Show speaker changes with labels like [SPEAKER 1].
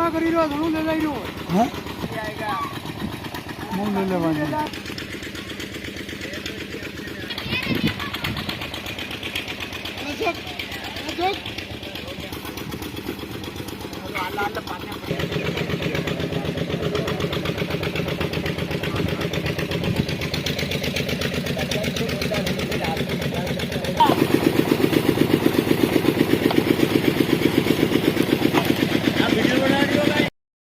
[SPEAKER 1] सेवा करी रहो घणो ले लई रहो
[SPEAKER 2] हैं
[SPEAKER 1] आएगा
[SPEAKER 2] मुंह ले ले वाली
[SPEAKER 1] अशोक अशोक आला आला पानी